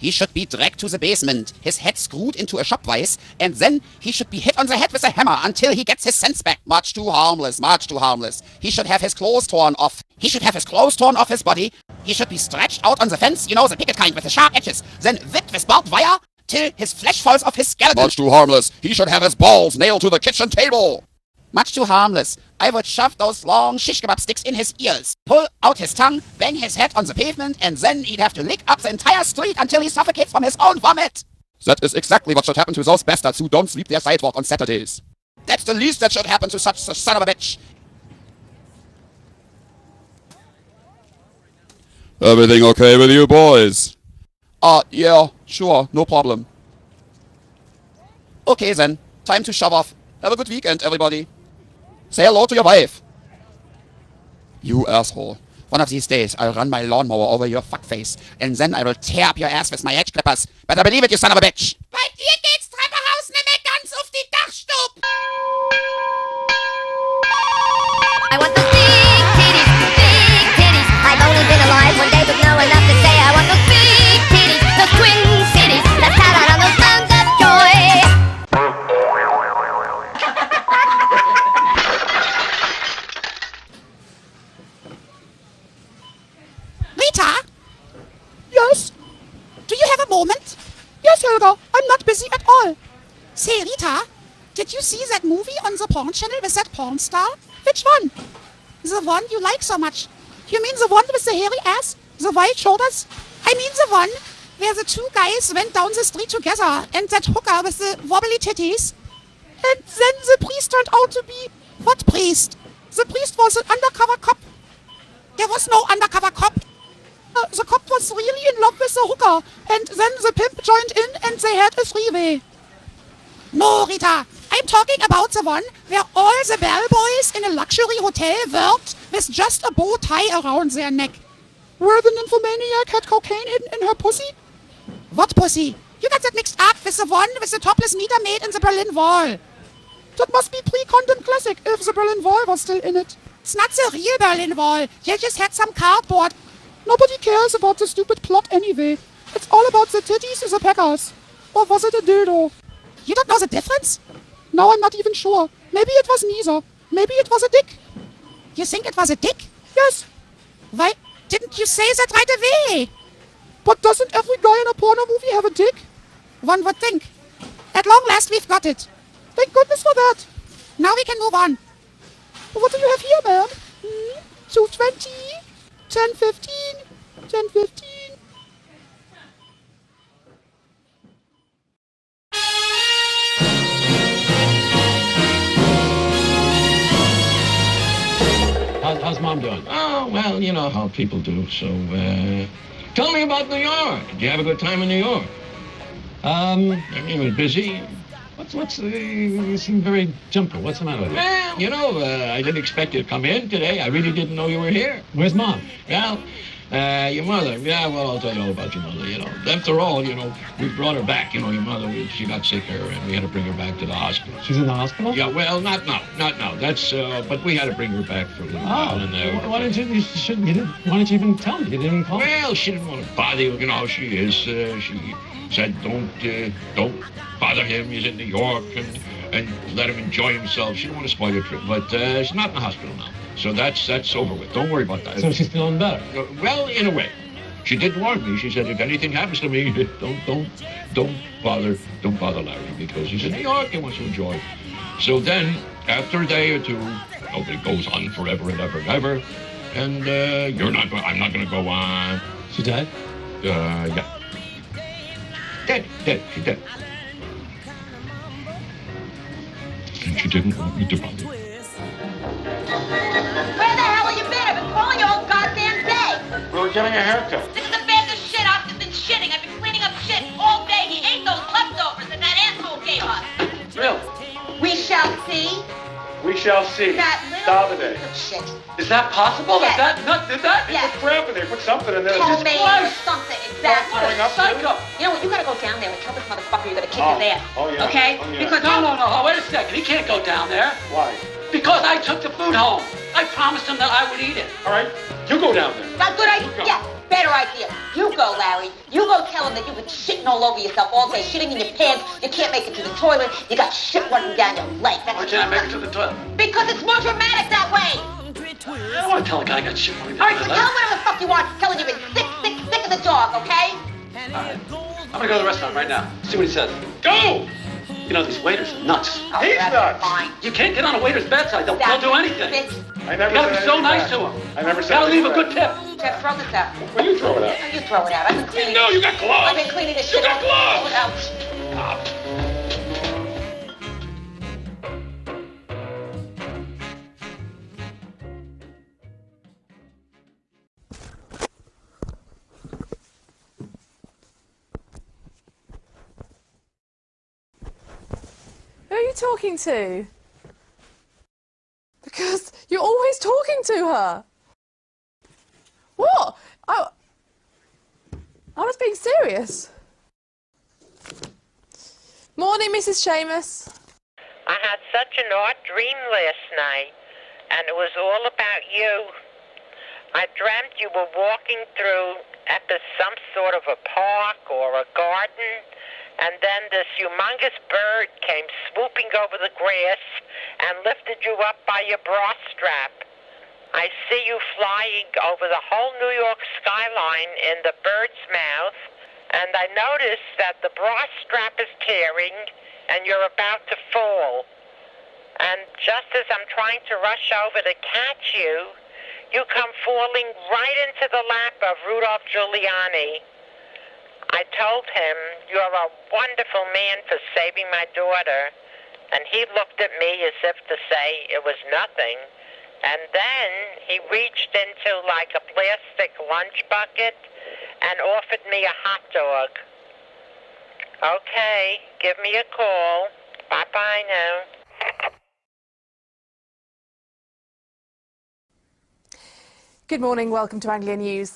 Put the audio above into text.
he should be dragged to the basement, his head screwed into a shop vise, and then he should be hit on the head with a hammer until he gets his sense back. Much too harmless, much too harmless. He should have his clothes torn off. He should have his clothes torn off his body. He should be stretched out on the fence, you know, the picket kind with the sharp edges, then whipped with barbed wire till his flesh falls off his skeleton. Much too harmless. He should have his balls nailed to the kitchen table. Much too harmless. I would shove those long shish kebab sticks in his ears, pull out his tongue, bang his head on the pavement, and then he'd have to lick up the entire street until he suffocates from his own vomit. That is exactly what should happen to those bastards who don't sweep their sidewalk on Saturdays. That's the least that should happen to such a son of a bitch. Everything okay with you boys? Yeah, sure, no problem. Okay then, time to shove off. Have a good weekend, everybody. Say hello to your wife. You asshole. One of these days, I'll run my lawnmower over your fuckface, and then I will tear up your ass with my hedge clippers. Better believe it, you son of a bitch. Bei dir geht's Treppenhaus nicht mehr ganz auf die Dachstub. I want those big titties. I've only been alive one day, but know enough to say I want those big titties, those twin cities, that talent on those bounds of joy. Rita? Yes? Do you have a moment? Yes, Helga. I'm not busy at all. Say, Rita, did you see that movie on the porn channel with that porn star? Which one? The one you like so much. You mean the one with the hairy ass? The wide shoulders? I mean the one where the two guys went down the street together and that hooker with the wobbly titties? And then the priest turned out to be... What priest? The priest was an undercover cop. There was no undercover cop. The cop was really in love with the hooker, and then the pimp joined in and they had a three-way. No, Rita, I'm talking about the one where all the bellboys in a luxury hotel worked with just a bow tie around their neck. Where the nymphomaniac had cocaine hidden in her pussy? What pussy? You got that mixed up with the one with the topless meter maid in the Berlin Wall. That must be pre-condom classic if the Berlin Wall was still in it. It's not the real Berlin Wall. They just had some cardboard. Nobody cares about the stupid plot anyway. It's all about the titties in the Packers. Or was it a dildo? You don't know the difference? No, I'm not even sure. Maybe it was neither. Maybe it was a dick. You think it was a dick? Yes. Why didn't you say that right away? But doesn't every guy in a porno movie have a dick? One would think. At long last, we've got it. Thank goodness for that. Now we can move on. What do you have here, ma'am? 220? 1015? 1015? How's Mom doing? Oh, well, you know how people do. So, tell me about New York. Did you have a good time in New York? I mean, it was busy. You seem very jumper. What's the matter with you? Well, you know, I didn't expect you to come in today. I really didn't know you were here. Where's Mom? Well, your mother. Yeah, well, I'll tell you all about your mother, you know. After all, you know, we brought her back. You know, your mother, she got sicker, and we had to bring her back to the hospital. She's in the hospital? Yeah, well, not now. That's, but we had to bring her back for a little while. And, why didn't you even tell me? You didn't even call me? Well, she didn't want to bother you. You know how she is. She said, don't bother him. He's in New York, and let him enjoy himself. She didn't want to spoil your trip, but she's not in the hospital now. So that's over with. Don't worry about that. So she's feeling better? Well, in a way. She did warn me. She said, if anything happens to me, don't bother Larry, because he's in New York and wants to enjoy. So then, after a day or two, nobody goes on forever and ever and ever, and I'm not going to go on. She died? Yeah. Dead. She's dead. And she didn't want me to bother. Where the hell have you been? I've been calling you all goddamn day. We were getting a haircut. This is the bag of shit. I've been shitting. I've been cleaning up shit all day. He ate those leftovers that asshole gave us. Really? We shall see. We shall see. That little Davide. piece of shit. Is that possible? Yes. Did that? Yes. Put crap in there. Put something in there. Homemade or something, exactly. What a psycho. You know what? You gotta go down there and tell this motherfucker you're gonna kick his ass. Oh, yeah. Okay? Oh, yeah. Because No, wait a second. He can't go down there. Why? Because I took the food home. I promised him that I would eat it. All right. You go down there. That's good idea. Go. Yeah. Better idea. You go, Larry. You go tell him that you've been shitting all over yourself all day, shitting in your pants. You can't make it to the toilet. You got shit running down your leg. Why can't I make it to the toilet? Because it's more dramatic that way. I don't want to tell a guy I got shit running All down right, so my tell leg. him whatever the fuck you want. Tell him you've been sick of the dog, okay? All right. I'm gonna go to the restaurant right now. See what he says. Go! You know, these waiters are nuts. Oh, He's that's nuts. fine. You can't get on a waiter's bedside. They'll do anything. Bitch. I never You gotta said be so anything nice back. to him. I never said Gotta leave a anything good tip. Jeff, throw this out. Well, you throw it out. You throw it out. I've been cleaning No, you got gloves. I've been cleaning this You shit got up. gloves. Throw it out. Who are you talking to? Because you're always talking to her. What? I was being serious. Morning, Mrs. Seamus. I had such an odd dream last night, and it was all about you. I dreamt you were walking through some sort of a park or a garden, and then this humongous bird came swooping over the grass and lifted you up by your bra strap. I see you flying over the whole New York skyline in the bird's mouth, and I notice that the bra strap is tearing and you're about to fall. And just as I'm trying to rush over to catch you, you come falling right into the lap of Rudolph Giuliani. I told him, "You're a wonderful man for saving my daughter." And he looked at me as if to say it was nothing. And then he reached into like a plastic lunch bucket and offered me a hot dog. Okay, give me a call. Bye-bye now. Good morning, welcome to Anglia News.